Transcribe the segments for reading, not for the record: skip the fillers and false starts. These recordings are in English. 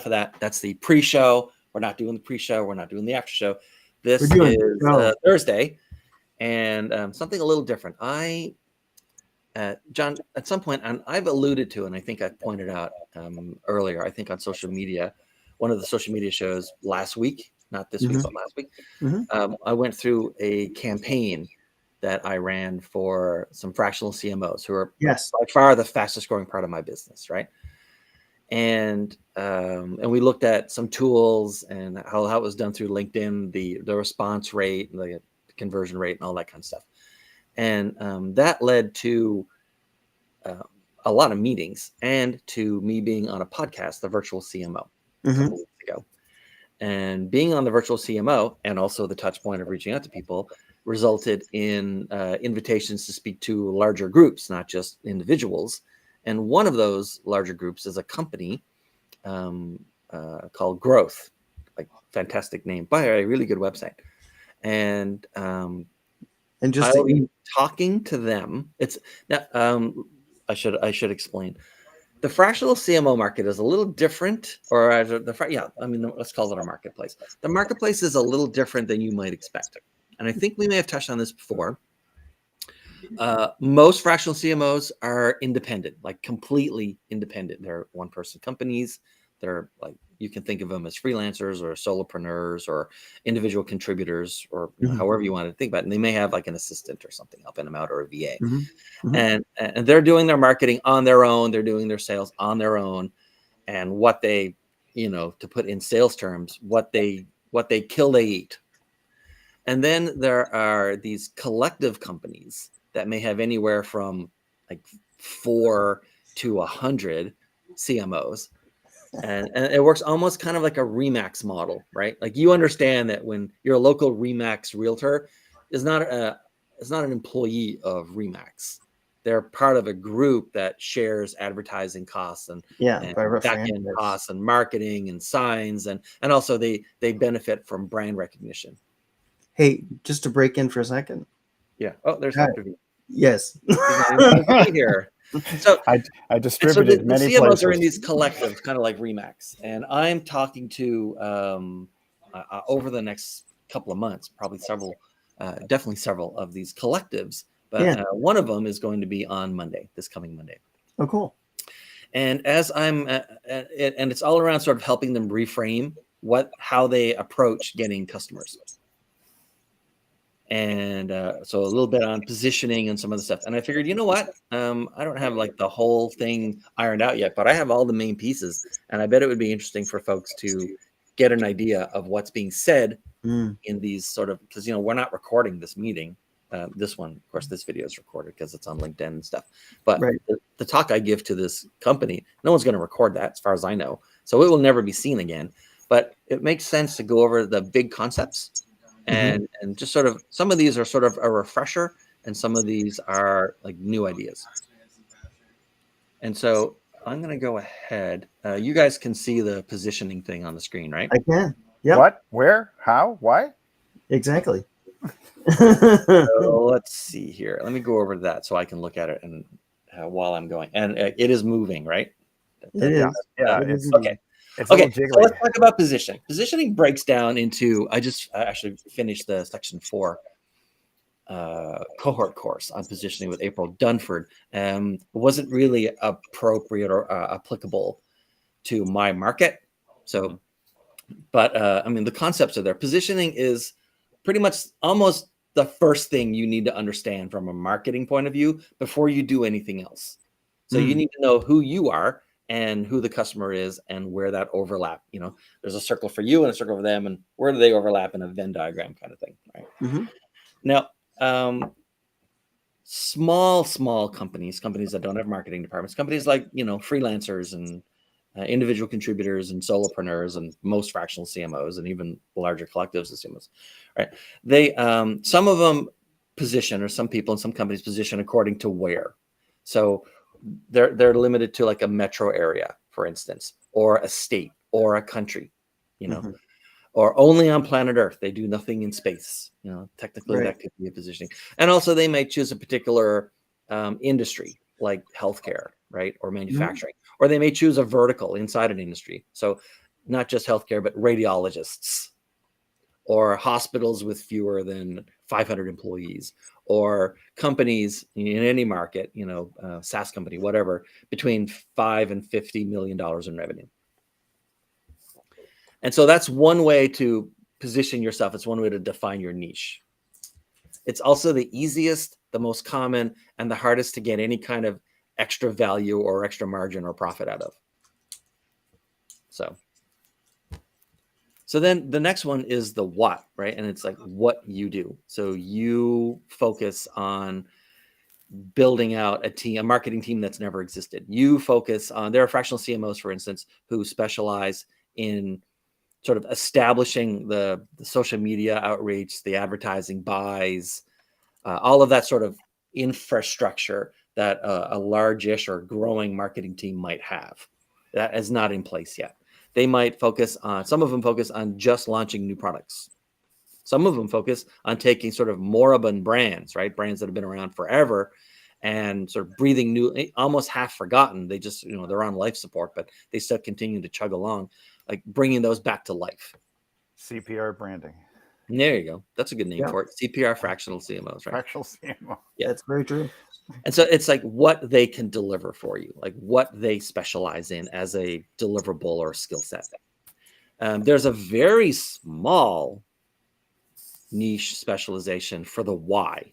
enough of that. That's the pre-show. We're not doing the pre-show. We're not doing the after show. This is Thursday, and something a little different. John, at some point, and I've alluded to, and I think I pointed out earlier, I think on social media, one of the social media shows last week, not this week, but last week, I went through a campaign that I ran for some fractional CMOs who are by far the fastest growing part of my business, right? And we looked at some tools and how it was done through LinkedIn, the response rate, the conversion rate, and all that kind of stuff. And that led to a lot of meetings and to me being on a podcast, the Virtual CMO, a couple weeks ago. And being on the Virtual CMO and also the touch point of reaching out to people resulted in invitations to speak to larger groups, not just individuals. And one of those larger groups is a company called Growth, like fantastic name, by a really good website. And just I'll be talking to them. It's now I should explain. The fractional CMO market is a little different, or let's call it a marketplace. The marketplace is a little different than you might expect. And I think we may have touched on this before. Most fractional CMOs are independent, like completely independent. They're one-person companies. They're like, you can think of them as freelancers or solopreneurs or individual contributors, or however you want to think about it. And they may have like an assistant or something helping them out, or a VA. And they're doing their marketing on their own. They're doing their sales on their own. And what they, to put in sales terms, what they kill, they eat. And then there are these collective companies that may have anywhere from like 4 to 100 CMOs. And it works almost kind of like a Remax model, right? Like you understand that when you're a local Remax realtor is not an employee of Remax. They're part of a group that shares advertising costs and back-end costs and marketing and signs, and also they benefit from brand recognition. Hey, just to break in for a second. Yeah. Oh, there's Dr. V. Yes. Here. So I distributed the many CMOs places. are in these collectives, kind of like Remax, and I'm talking to over the next couple of months, probably definitely several of these collectives. But one of them is going to be on Monday, this coming Monday. Oh, cool. And as I'm, and it's all around sort of helping them reframe how they approach getting customers. And so a little bit on positioning and some of the stuff. And I figured, you know what? I don't have like the whole thing ironed out yet, but I have all the main pieces. And I bet it would be interesting for folks to get an idea of what's being said in these sort of, because, we're not recording this meeting. This one, of course, this video is recorded because it's on LinkedIn and stuff. But the talk I give to this company, no one's going to record that as far as I know. So it will never be seen again. But it makes sense to go over the big concepts. And just sort of, some of these are sort of a refresher, and some of these are like new ideas. And so I'm going to go ahead. You guys can see the positioning thing on the screen, right? I can. Yeah. What? Where? How? Why? Exactly. So let's see here. Let me go over that so I can look at it and while I'm going. And it is moving, right? It is. Yeah. It is. Okay. It's a little So jiggly. let's talk about positioning. Positioning breaks down into, I actually finished the section 4 cohort course on positioning with April Dunford. It wasn't really appropriate or applicable to my market. So, but the concepts are there. Positioning is pretty much almost the first thing you need to understand from a marketing point of view before you do anything else. So you need to know who you are and who the customer is and where that overlap. There's a circle for you and a circle for them, and where do they overlap in a Venn diagram kind of thing, right? Now, small companies that don't have marketing departments, companies like, freelancers and individual contributors and solopreneurs and most fractional CMOs and even larger collectives of CMOs, right? They, some of them position, or some people in some companies position according to where. So they're limited to like a metro area, for instance, or a state or a country, or only on planet Earth. They do nothing in space. Technically that could be a positioning. And also they may choose a particular industry like healthcare, right? Or manufacturing, or they may choose a vertical inside an industry. So not just healthcare, but radiologists, or hospitals with fewer than 500 employees, or companies in any market, SaaS company, whatever, between $5 and $50 million in revenue. And so that's one way to position yourself. It's one way to define your niche. It's also the easiest, the most common, and the hardest to get any kind of extra value or extra margin or profit out of. So then the next one is the what, right? And it's like what you do. So you focus on building out a marketing team that's never existed. You focus on, there are fractional CMOs, for instance, who specialize in sort of establishing the social media outreach, the advertising buys, all of that sort of infrastructure that a large-ish or growing marketing team might have. That is not in place yet. They might focus on, some of them focus on just launching new products. Some of them focus on taking sort of moribund brands, right? Brands that have been around forever and sort of breathing new, almost half forgotten. They just, they're on life support, but they still continue to chug along, like bringing those back to life. CPR branding. And there you go. That's a good name for it. CPR, fractional CMOs, right? Fractional CMO. Yeah, that's very true. And so it's like what they can deliver for you, like what they specialize in as a deliverable or skill set. There's a very small niche specialization for the why.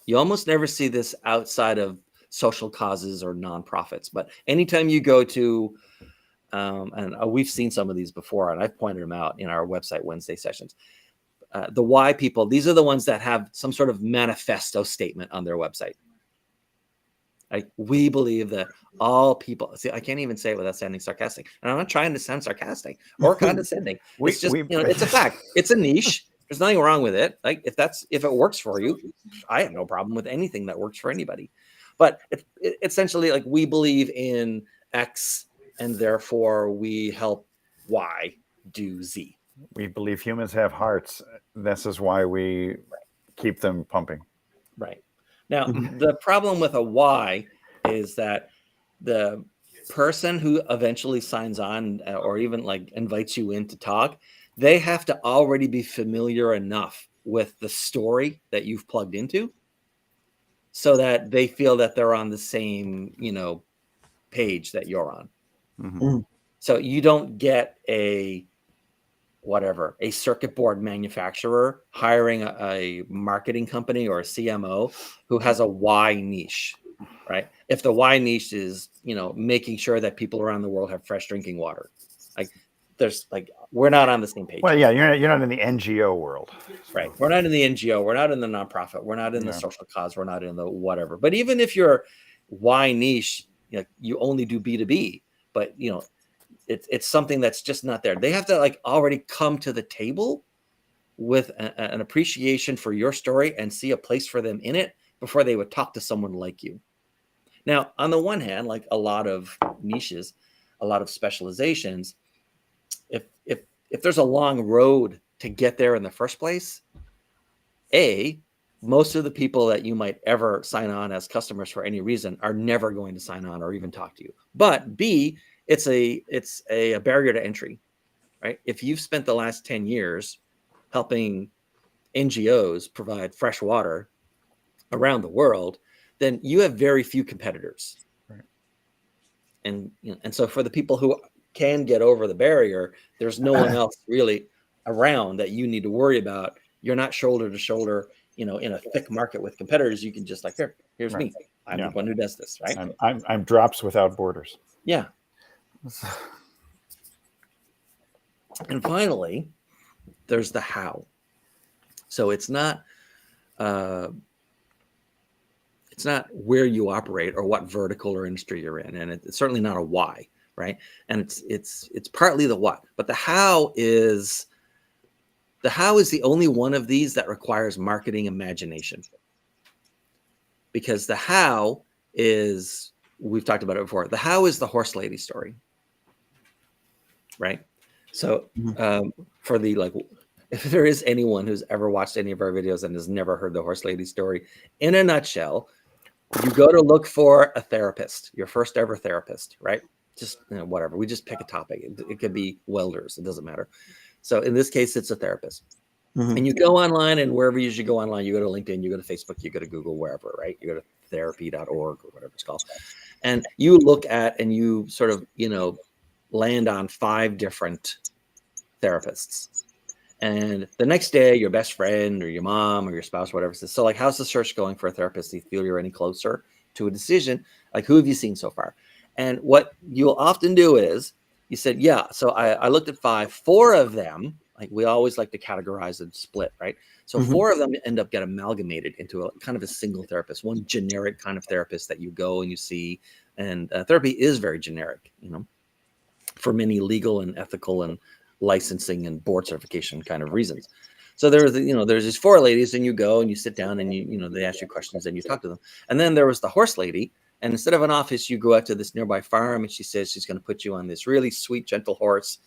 You almost never see this outside of social causes or nonprofits. But anytime you go to, and we've seen some of these before, and I've pointed them out in our website Wednesday sessions. The why people, these are the ones that have some sort of manifesto statement on their website. Like, we believe that all people, see, I can't even say it without sounding sarcastic. And I'm not trying to sound sarcastic or condescending. It's just, it's a fact. It's a niche. There's nothing wrong with it. Like, if it works for you, I have no problem with anything that works for anybody. But it essentially, like, we believe in X, and therefore we help Y do Z. We believe humans have hearts. This is why we keep them pumping. Right. Now, the problem with a why is that the person who eventually signs on or even like invites you in to talk, they have to already be familiar enough with the story that you've plugged into so that they feel that they're on the same, page that you're on. Mm-hmm. So you don't get a circuit board manufacturer hiring a marketing company or a CMO who has a why niche, right? If the why niche is, making sure that people around the world have fresh drinking water, we're not on the same page. Well, yeah, you're not in the NGO world, right? We're not in the NGO. We're not in the nonprofit. We're not in the social cause. We're not in the whatever. But even if your why niche, you only do B2B, but it's something that's just not there. They have to already come to the table with an appreciation for your story and see a place for them in it before they would talk to someone like you. Now, on the one hand, like a lot of niches, a lot of specializations, if there's a long road to get there in the first place, most of the people that you might ever sign on as customers for any reason are never going to sign on or even talk to you. But B, it's a barrier to entry, right? If you've spent the last 10 years helping NGOs provide fresh water around the world, then you have very few competitors. Right. And so for the people who can get over the barrier, there's no one else really around that you need to worry about. You're not shoulder to shoulder, in a thick market with competitors. You can just here's right. me. I'm the one who does this, right? I'm drops without borders. Yeah. And finally, there's the how. So it's not where you operate or what vertical or industry you're in, and it's certainly not a why, right? And it's partly the what, but the how is the only one of these that requires marketing imagination, because the how is, we've talked about it before. The how is the horse lady story, right? So for the if there is anyone who's ever watched any of our videos and has never heard the horse lady story, in a nutshell, you go to look for a therapist, your first ever therapist, right? just whatever. We just pick a topic. It could be welders. It doesn't matter. So in this case, it's a therapist. And you go online, and wherever you should go online, you go to LinkedIn, you go to Facebook, you go to Google, wherever, right? You go to therapy.org or whatever it's called. And you look at, and you sort of, land on 5 different therapists. And the next day, your best friend or your mom or your spouse, whatever, says, so like, how's the search going for a therapist? Do you feel you're any closer to a decision? Like, who have you seen so far? And what you'll often do is you said, yeah, so I looked at 5, 4 of them, like we always like to categorize and split, right? So 4 of them end up get amalgamated into a kind of a single therapist, one generic kind of therapist that you go and you see. And therapy is very generic, for many legal and ethical and licensing and board certification kind of reasons. So there's these 4 ladies, and you go and you sit down and they ask you questions and you talk to them. And then there was the horse lady. And instead of an office, you go out to this nearby farm, and she says she's going to put you on this really sweet, gentle horse.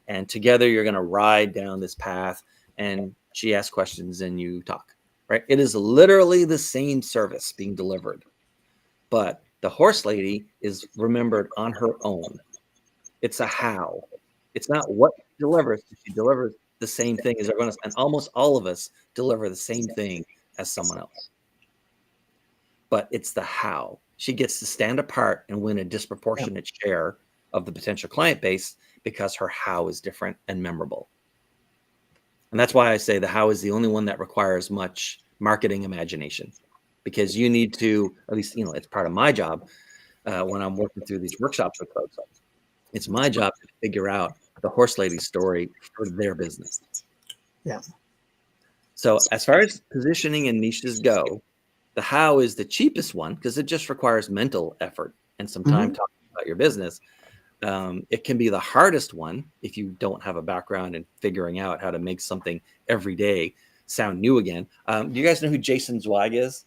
And together you're going to ride down this path, and she asks questions and you talk, right? It is literally the same service being delivered, but the horse lady is remembered on her own. It's a how. It's not what she delivers. She delivers the same thing as everyone else. And almost all of us deliver the same thing as someone else. But it's the how. She gets to stand apart and win a disproportionate share of the potential client base because her how is different and memorable. And that's why I say the how is the only one that requires much marketing imagination, because you need to, at least, it's part of my job when I'm working through these workshops with folks. It's my job to figure out the horse lady story for their business. Yeah. So as far as positioning and niches go, the how is the cheapest one because it just requires mental effort and some time talking about your business. It can be the hardest one if you don't have a background in figuring out how to make something every day sound new again. Do you guys know who Jason Zweig is?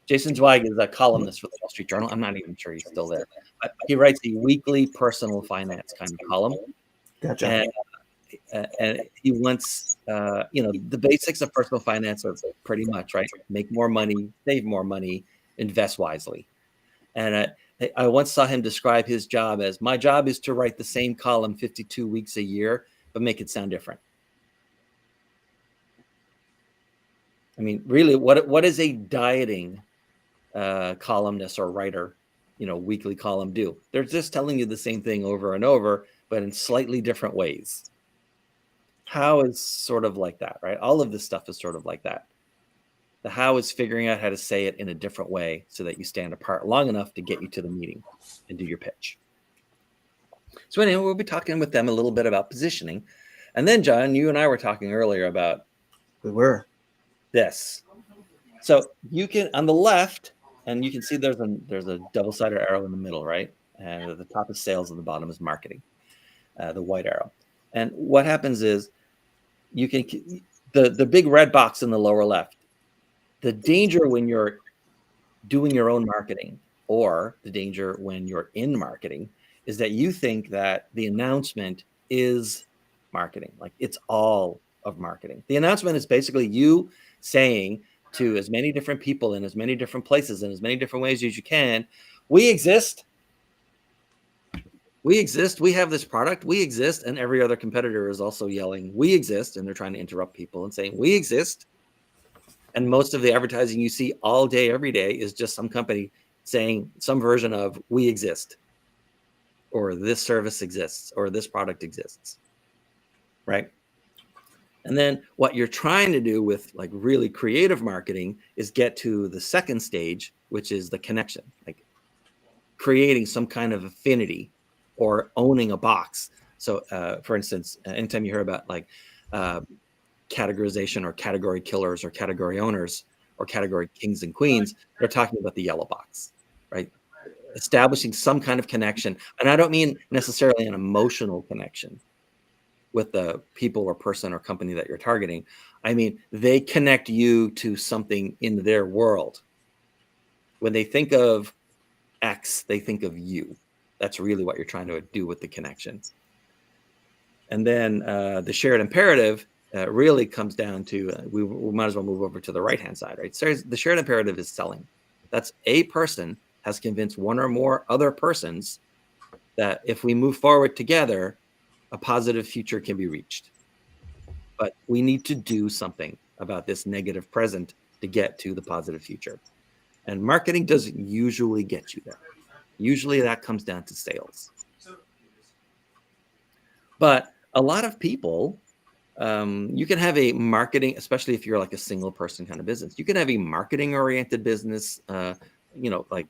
Jason Zweig is a columnist for the Wall Street Journal. I'm not even sure he's still there. But he writes a weekly personal finance kind of column. Gotcha. And he wants, the basics of personal finance are pretty much, right? Make more money, save more money, invest wisely. And I once saw him describe his job as, my job is to write the same column 52 weeks a year, but make it sound different. I mean, really, what is a dieting columnist or writer, weekly column do? They're just telling you the same thing over and over, but in slightly different ways. How is sort of like that, right? All of this stuff is sort of like that. The how is figuring out how to say it in a different way so that you stand apart long enough to get you to the meeting and do your pitch. So anyway, we'll be talking with them a little bit about positioning. And then, John, you and I were talking earlier about this. So you can, on the left, and you can see there's a double-sided arrow in the middle, right? And at the top is sales, and the bottom is marketing, the white arrow. And what happens is you can, the big red box in the lower left, the danger when you're doing your own marketing, or the danger when you're in marketing, is that you think that the announcement is marketing. Like, it's all of marketing. The announcement is basically you saying to as many different people in as many different places in as many different ways as you can, we exist. We exist. We have this product. We exist. And every other competitor is also yelling, we exist. And they're trying to interrupt people and saying, we exist. And most of the advertising you see all day, every day, is just some company saying some version of we exist, or this service exists, or this product exists, right? And then what you're trying to do with like really creative marketing is get to the second stage, which is the connection, like creating some kind of affinity or owning a box. So for instance, anytime you hear about like categorization or category killers or category owners or category kings and queens, they're talking about the yellow box, right? Establishing some kind of connection. And I don't mean necessarily an emotional connection with the people or person or company that you're targeting. I mean, they connect you to something in their world. When they think of X, they think of you. That's really what you're trying to do with the connection. And then the shared imperative really comes down to, we might as well move over to the right-hand side, right? So the shared imperative is selling. That's a person has convinced one or more other persons that if we move forward together, a positive future can be reached. But we need to do something about this negative present to get to the positive future. And marketing doesn't usually get you there. Usually that comes down to sales. But a lot of people, you can have a marketing, especially if you're like a single person kind of business, you can have a marketing oriented business, like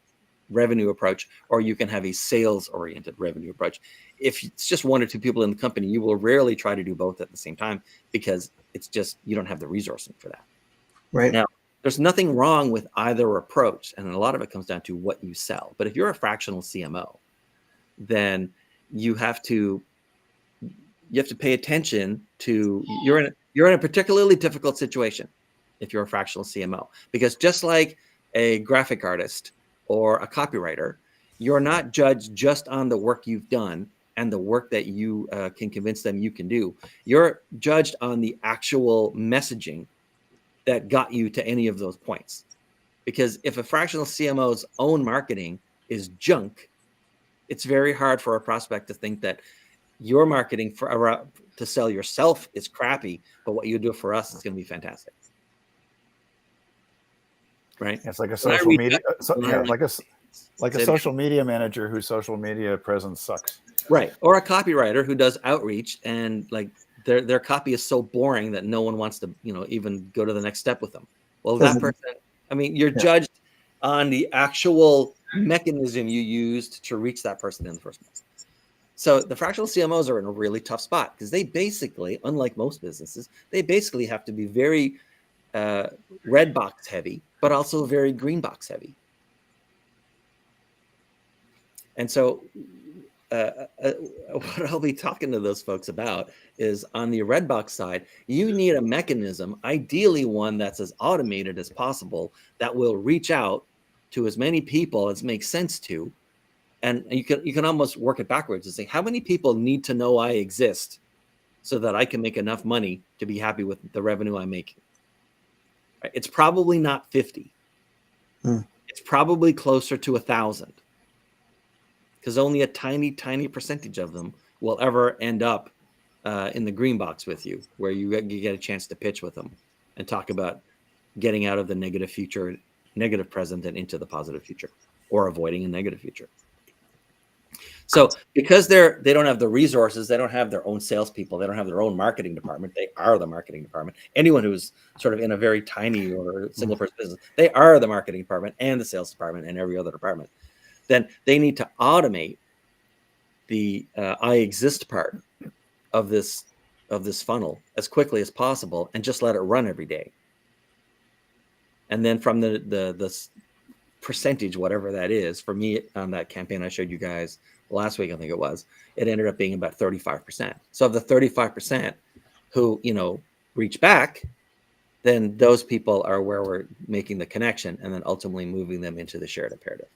revenue approach, or you can have a sales oriented revenue approach. If it's just one or two people in the company, you will rarely try to do both at the same time because it's just, you don't have the resourcing for that. Right. Now, there's nothing wrong with either approach. And a lot of it comes down to what you sell. But if you're a fractional CMO, then you have to pay attention to, you're in a particularly difficult situation if you're a fractional CMO, because just like a graphic artist or a copywriter, you're not judged just on the work you've done and the work that you can convince them you can do. You're judged on the actual messaging that got you to any of those points. Because if a fractional CMO's own marketing is junk, it's very hard for a prospect to think that your marketing to sell yourself is crappy, but what you do for us is going to be fantastic. Right? It's like a social media, like a Say social media manager whose social media presence sucks. Right. Or a copywriter who does outreach and like their copy is so boring that no one wants to, even go to the next step with them. Well, that person, you're judged on the actual mechanism you used to reach that person in the first place. So the fractional CMOs are in a really tough spot because they basically, unlike most businesses, they basically have to be very red box heavy, but also very green box heavy. And so what I'll be talking to those folks about is on the red box side, you need a mechanism, ideally one that's as automated as possible, that will reach out to as many people as makes sense to. And you can almost work it backwards and say, how many people need to know I exist so that I can make enough money to be happy with the revenue I'm making? Right? It's probably not 50. It's probably closer to 1,000. Because only a tiny, tiny percentage of them will ever end up in the green box with you, where you get a chance to pitch with them and talk about getting out of the negative future, negative present, and into the positive future, or avoiding a negative future. So because they don't have the resources, they don't have their own salespeople, they don't have their own marketing department, they are the marketing department. Anyone who's sort of in a very tiny or single person business, they are the marketing department and the sales department and every other department. Then they need to automate the I exist part of this funnel as quickly as possible and just let it run every day. And then from the percentage, whatever that is, for me on that campaign I showed you guys last week, I think it ended up being about 35%. So of the 35% who, reach back, then those people are where we're making the connection and then ultimately moving them into the shared imperative.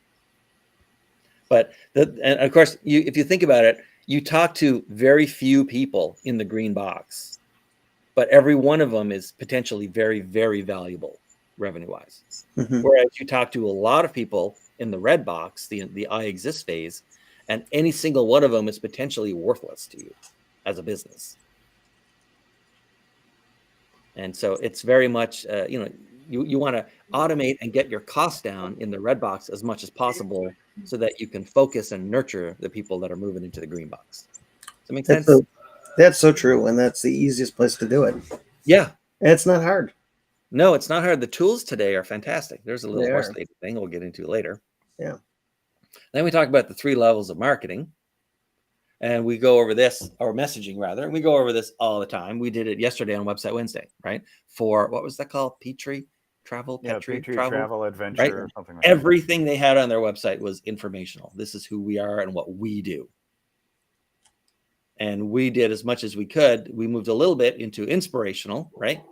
But and of course, if you think about it, you talk to very few people in the green box, but every one of them is potentially very, very valuable revenue-wise. Whereas you talk to a lot of people in the red box, the I exist phase, and any single one of them is potentially worthless to you as a business. And so it's very much, you want to automate and get your costs down in the red box as much as possible so that you can focus and nurture the people that are moving into the green box. Does that make sense? That's so true. And that's the easiest place to do it. Yeah. And it's not hard. No, it's not hard. The tools today are fantastic. There's a little horse lady thing we'll get into later. Yeah. Then we talk about the 3 levels of marketing. And we go over this, or messaging rather, and we go over this all the time. We did it yesterday on Website Wednesday, right? For, what was that called? Petrie Travel? Petrie Travel Adventure, right? Or something like that. Everything they had on their website was informational. This is who we are and what we do. And we did as much as we could. We moved a little bit into inspirational, right?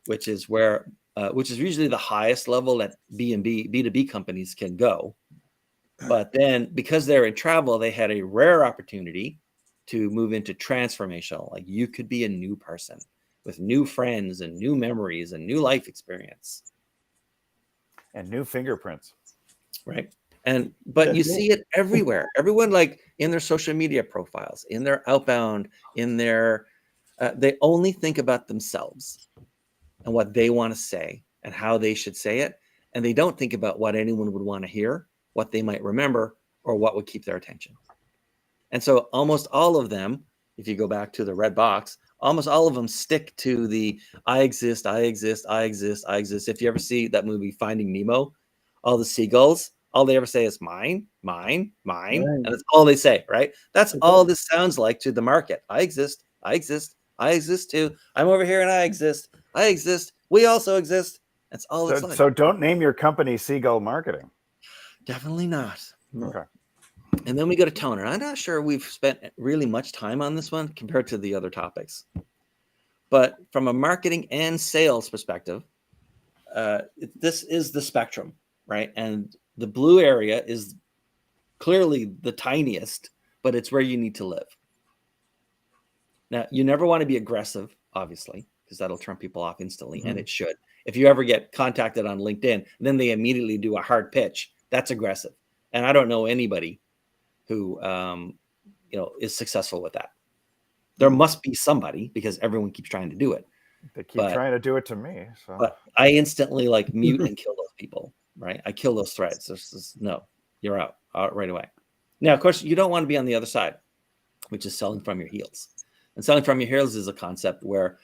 Which is where, which is usually the highest level that B2B companies can go. But then because they're in travel, they had a rare opportunity to move into transformational. Like you could be a new person with new friends and new memories and new life experience. And new fingerprints. Right. But you That's see it everywhere. Everyone, like in their social media profiles, in their outbound, in their they only think about themselves and what they want to say and how they should say it, and they don't think about what anyone would want to hear, what they might remember, or what would keep their attention. And so almost all of them, if you go back to the red box, almost all of them stick to the I exist, I exist, I exist, I exist. If you ever see that movie Finding Nemo, all the seagulls, all they ever say is mine, mine, mine. Right. And that's all they say, right? That's all this sounds like to the market. I exist, I exist, I exist too. I'm over here and I exist. I exist. We also exist. That's all it's like. So don't name your company Seagull Marketing. Definitely not. Okay. And then we go to tone. And I'm not sure we've spent really much time on this one compared to the other topics. But from a marketing and sales perspective, this is the spectrum, right? And the blue area is clearly the tiniest, but it's where you need to live. Now, you never want to be aggressive, obviously, because that'll turn people off instantly, and it should. If you ever get contacted on LinkedIn, then they immediately do a hard pitch. That's aggressive. And I don't know anybody who is successful with that. There must be somebody, because everyone keeps trying to do it. They keep trying to do it to me. So. But I instantly mute and kill those people, right? I kill those threads. No, you're out right away. Now, of course, you don't want to be on the other side, which is selling from your heels. And selling from your heels is a concept where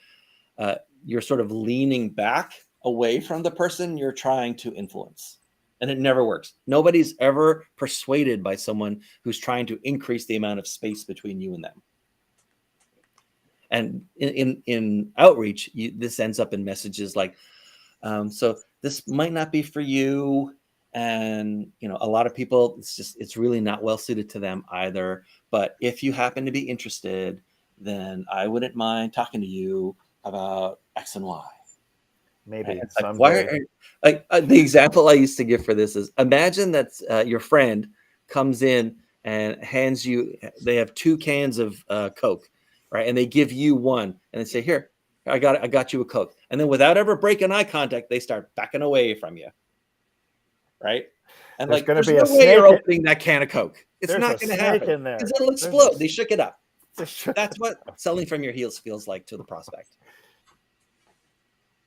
you're sort of leaning back away from the person you're trying to influence. And it never works. Nobody's ever persuaded by someone who's trying to increase the amount of space between you and them. And in outreach, this ends up in messages like, so this might not be for you. And, a lot of people, it's really not well suited to them either. But if you happen to be interested, then I wouldn't mind talking to you about X and Y. Maybe someday. The example I used to give for this is, imagine that your friend comes in and hands you, they have 2 cans of Coke, right? And they give you one and they say, here, I got you a Coke. And then without ever breaking eye contact, they start backing away from you, right? And there's no way you're opening that can of Coke. It's not going to happen because it'll explode. They shook it up. That's what selling from your heels feels like to the prospect.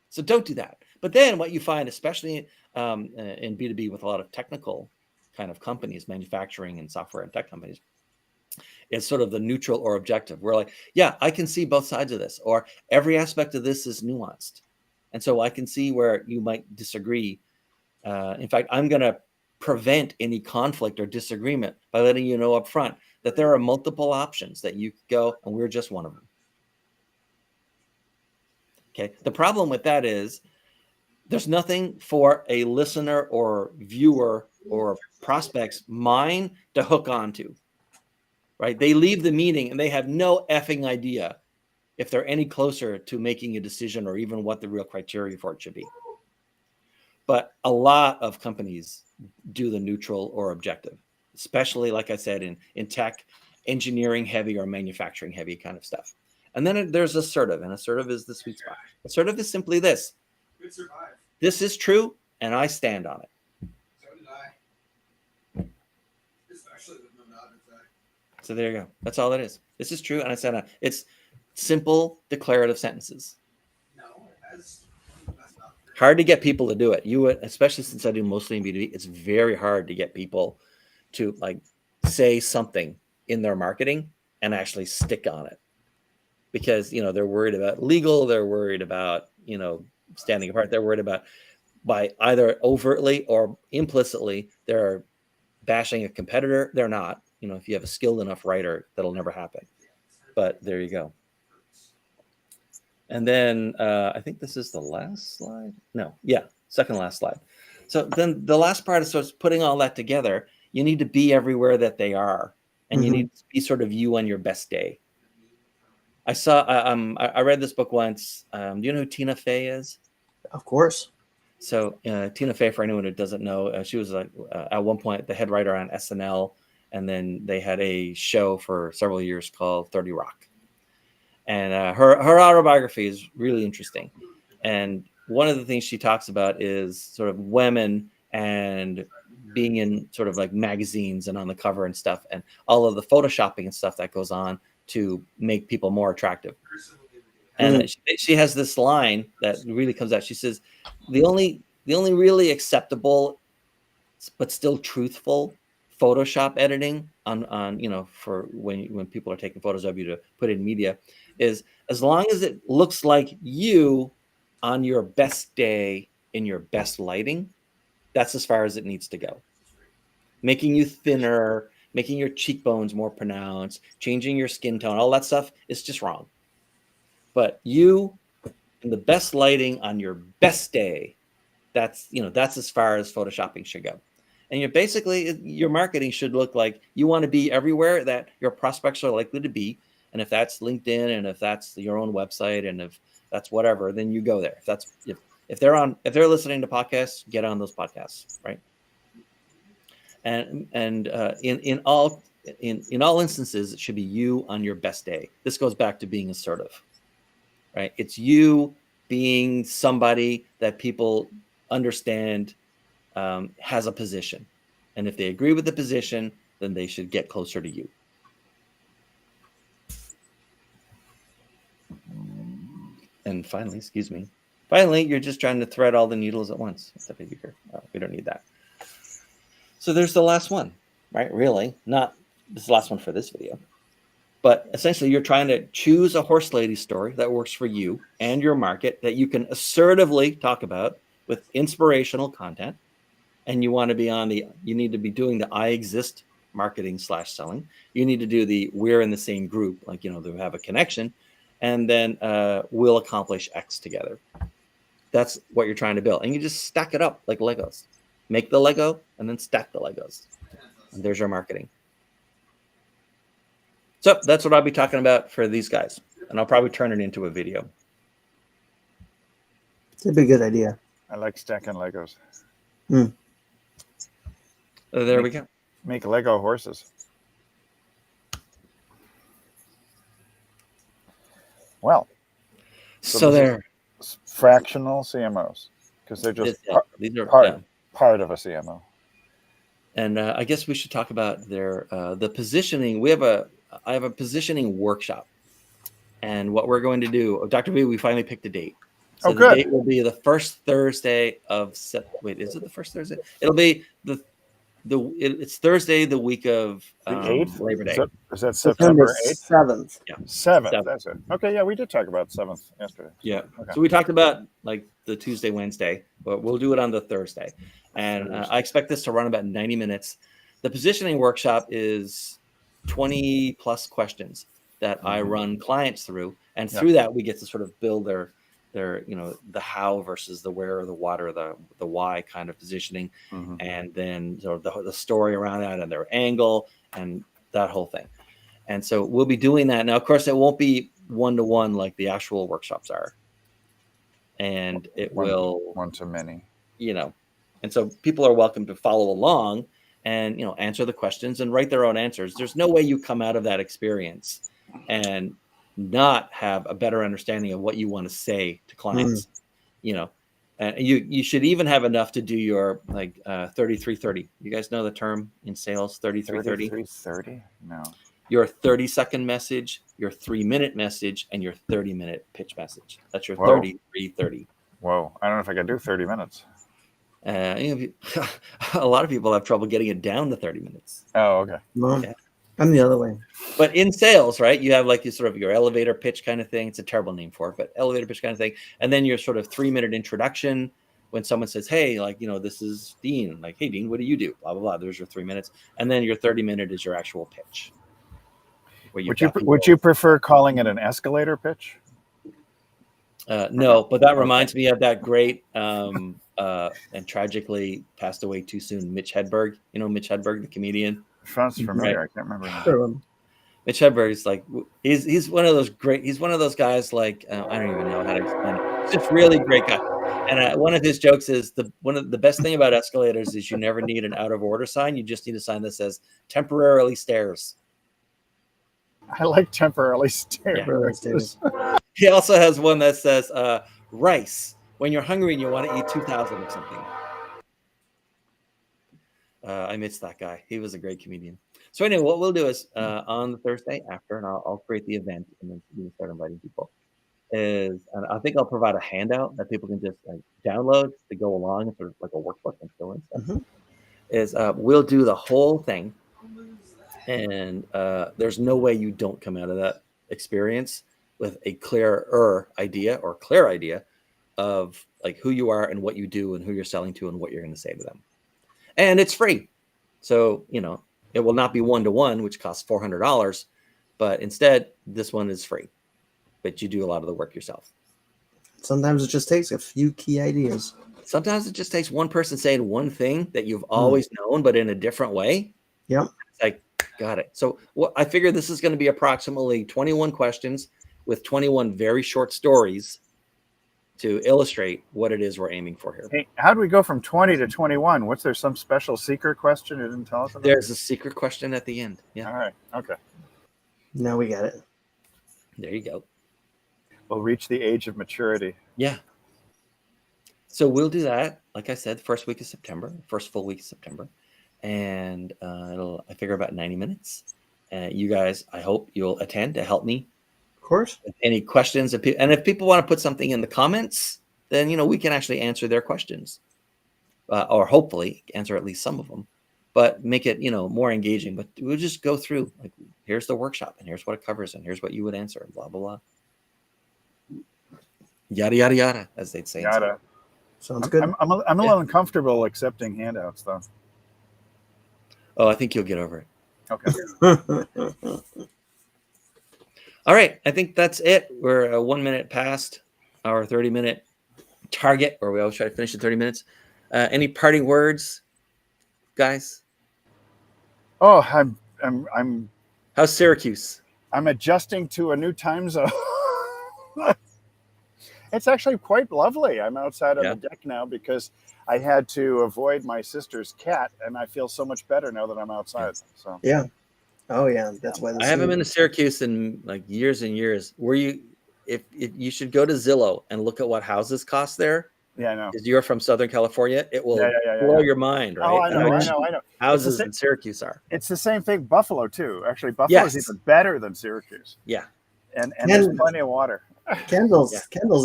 So don't do that. But then what you find, especially in B2B with a lot of technical kind of companies, manufacturing and software and tech companies, is sort of the neutral or objective. We're like, yeah, I can see both sides of this, or every aspect of this is nuanced. And so I can see where you might disagree. In fact, I'm going to prevent any conflict or disagreement by letting you know up front that there are multiple options that you could go, and we're just one of them. Okay. The problem with that is there's nothing for a listener or viewer or prospect's mind to hook onto, right? They leave the meeting and they have no effing idea if they're any closer to making a decision or even what the real criteria for it should be. But a lot of companies do the neutral or objective, especially, like I said, in tech, engineering heavy or manufacturing heavy kind of stuff. And then there's assertive, and assertive is the sweet spot. Assertive is simply this. This is true, and I stand on it. So did I. Especially with no nod effect. So there you go. That's all it is. This is true, and I stand on it. It's simple declarative sentences. No, that's not Hard to get people to do it. Especially since I do mostly in B2B, it's very hard to get people to say something in their marketing and actually stick on it. Because, they're worried about legal, they're worried about, standing apart, they're worried about by either overtly or implicitly, they're bashing a competitor. They're not. If you have a skilled enough writer, that'll never happen. But there you go. And then I think this is the last slide. No, yeah, second last slide. So then the last part is sort of putting all that together. You need to be everywhere that they are, and you need to be sort of you on your best day. I read this book once. Do you know who Tina Fey is? Of course. So Tina Fey, for anyone who doesn't know, she was at one point the head writer on SNL, and then they had a show for several years called 30 Rock. And her autobiography is really interesting. And one of the things she talks about is sort of women and being in sort of like magazines and on the cover and stuff, and all of the photoshopping and stuff that goes on to make people more attractive. And she has this line that really comes out. She says, the only really acceptable but still truthful Photoshop editing on for when people are taking photos of you to put in media is as long as it looks like you on your best day in your best lighting, that's as far as it needs to go. Making you thinner, making your cheekbones more pronounced, changing your skin tone, all that stuff is just wrong. But you in the best lighting on your best day, that's as far as photoshopping should go. And your marketing should look like you want to be everywhere that your prospects are likely to be. And if that's LinkedIn, and if that's your own website, and if that's whatever, then you go there. If they're listening to podcasts, get on those podcasts, right? And in all instances, it should be you on your best day. This goes back to being assertive, right? It's you being somebody that people understand has a position, and if they agree with the position, then they should get closer to you. And finally, you're just trying to thread all the needles at once. We don't need that. So there's the last one, right? Really, not this is the last one for this video, but essentially you're trying to choose a horse lady story that works for you and your market that you can assertively talk about with inspirational content. And you want to be you need to be doing the I exist marketing / selling. You need to do the we're in the same group, like, they have a connection, and then we'll accomplish X together. That's what you're trying to build. And you just stack it up like Legos. Make the Lego and then stack the Legos. And there's your marketing. So that's what I'll be talking about for these guys. And I'll probably turn it into a video. It'd be a good idea. I like stacking Legos. There we go. Make Lego horses. Well, so they're fractional CMOs, because they're just part of a CMO. And I guess we should talk about the positioning. I have a positioning workshop, and what we're going to do, Dr. B, we finally picked a date. So the date will be the first Thursday of wait, is it the first Thursday? It'll be it's Thursday, the week of the 8th? Labor Day. Is that September 8th? 7th. Yeah. 7th. That's it. Okay, yeah, we did talk about 7th yesterday. Yeah. Okay. So we talked about like the Tuesday, Wednesday, but we'll do it on the Thursday. And I expect this to run about 90 minutes. The positioning workshop is 20 plus questions that I run clients through. And through that, we get to sort of build their the how versus the where, or the what, or the why kind of positioning, and then sort of the story around that and their angle and that whole thing. And so we'll be doing that. Now, of course, it won't be one-to-one like the actual workshops are. And it will one-to-many, and so people are welcome to follow along and, answer the questions and write their own answers. There's no way you come out of that experience and not have a better understanding of what you want to say to clients, and you should even have enough to do your 33-30. You guys know the term in sales, 33-30? 33-30? No. Your 30-second message, your 3-minute message, and your 30-minute pitch message. That's your 33-30. Whoa. I don't know if I can do 30 minutes. A lot of people have trouble getting it down to 30 minutes. Oh, okay. Well, I'm the other way. But in sales, right, you have like your elevator pitch kind of thing. It's a terrible name for it, but elevator pitch kind of thing. And then your sort of 3-minute introduction when someone says, hey, this is Dean. Like, hey, Dean, what do you do? Blah, blah, blah. There's your 3 minutes. And then your 30-minute is your actual pitch. Would you prefer calling it an escalator pitch? No, but that reminds me of that great and tragically passed away too soon, Mitch Hedberg. Mitch Hedberg, the comedian. Sounds familiar. Right. I can't remember. Sure. Mitch Hedberg is he's one of those he's one of those guys I don't even know how to explain it. He's just really great guy. And one of his jokes is one of the best thing about escalators is you never need an out of order sign. You just need a sign that says temporarily stairs. I like temporarily stairs. Yeah. He also has one that says rice when you're hungry and you want to eat 2,000 or something. I missed that guy. He was a great comedian. So anyway, what we'll do is on the Thursday after, and I'll create the event and then we can start inviting people. And I think I'll provide a handout that people can just like download to go along, sort of like a workbook and fill in stuff. We'll do the whole thing, and there's no way you don't come out of that experience with a clear idea of like who you are and what you do and who you're selling to and what you're going to say to them. And it's free. So, it will not be one-to-one, which costs $400, but instead this one is free, but you do a lot of the work yourself. Sometimes it just takes a few key ideas. Sometimes it just takes one person saying one thing that you've always known, but in a different way. Yep. It's like, got it. So I figure this is going to be approximately 21 questions with 21 very short stories to illustrate what it is we're aiming for here. Hey, how do we go from 20 to 21? What's there some special secret question you didn't tell us about? There's a secret question at the end. Yeah. All right. Okay. Now we got it. There you go. We'll reach the age of maturity. Yeah. So we'll do that, like I said, first week of September, first full week of September. And I figure about 90 minutes. You guys, I hope you'll attend to help me. Of course. Any questions? And if people want to put something in the comments, then, we can actually answer their questions. Or hopefully answer at least some of them. But make it, more engaging. But we'll just go through, like, here's the workshop, and here's what it covers, and here's what you would answer, and blah, blah, blah. Yada, yada, yada, as they'd say. Yada. Sounds good. I'm a little uncomfortable accepting handouts, though. Oh, I think you'll get over it. Okay. All right. I think that's it. We're 1 minute past our 30-minute target, or we always try to finish in 30 minutes. Any parting words, guys? Oh, I'm How's Syracuse? I'm adjusting to a new time zone. It's actually quite lovely. I'm outside on the deck now because I had to avoid my sister's cat, and I feel so much better now that I'm outside. So yeah. Oh yeah, that's why. I haven't been to Syracuse in like years and years. If you should go to Zillow and look at what houses cost there. Yeah, I know. Because you're from Southern California, it will blow your mind, right? Oh, I know. Houses in Syracuse are. It's the same thing. Buffalo too. Actually, Buffalo is even better than Syracuse. Yeah. And there's plenty of water. Kendall's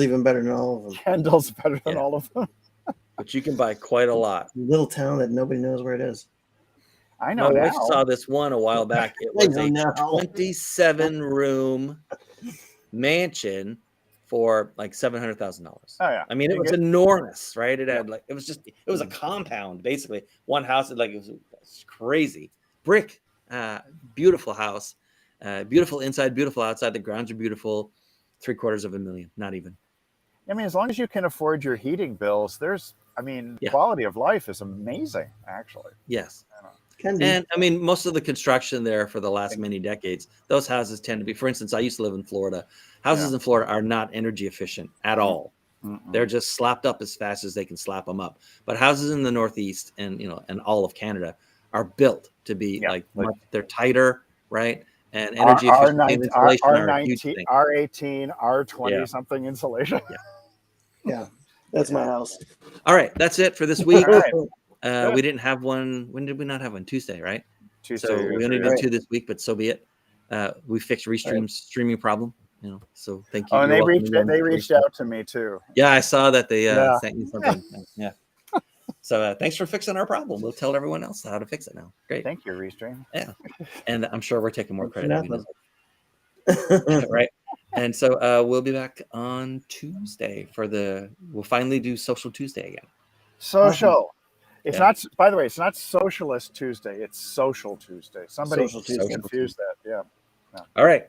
even better than all of them. Kendall's better than all of them. But you can buy quite a lot. Little town that nobody knows where it is. I know. My wife saw this one a while back. It was a 27-room mansion for like $700,000. Oh yeah. I mean, it was enormous, right? It had it was a compound basically. One house, it was crazy. Brick, beautiful house, beautiful inside, beautiful outside. The grounds are beautiful. $750,000, not even. I mean, as long as you can afford your heating bills, quality of life is amazing, actually. Yes. And I mean, most of the construction there for the last many decades, those houses tend to be, for instance, I used to live in Florida. Houses in Florida are not energy efficient at all. They're just slapped up as fast as they can slap them up. But houses in the Northeast and all of Canada are built to be they're tighter, right? And energy efficient insulation R18, R20 something insulation. Yeah, that's my house. All right, that's it for this week. Right. We didn't have one. When did we not have one? Tuesday, right? Tuesday. So we only did 2 this week, but so be it. We fixed Restream's streaming problem. So thank you. Oh, and they reached out to me too. Yeah, I saw that they sent you something. Yeah. So thanks for fixing our problem. We'll tell everyone else how to fix it now. Great. Thank you, Restream. Yeah, and I'm sure we're taking more credit. Right. And so we'll be back on Tuesday we'll finally do Social Tuesday again. Social. It's not, by the way, it's not Socialist Tuesday. It's Social Tuesday. Somebody confused that. Yeah. All right.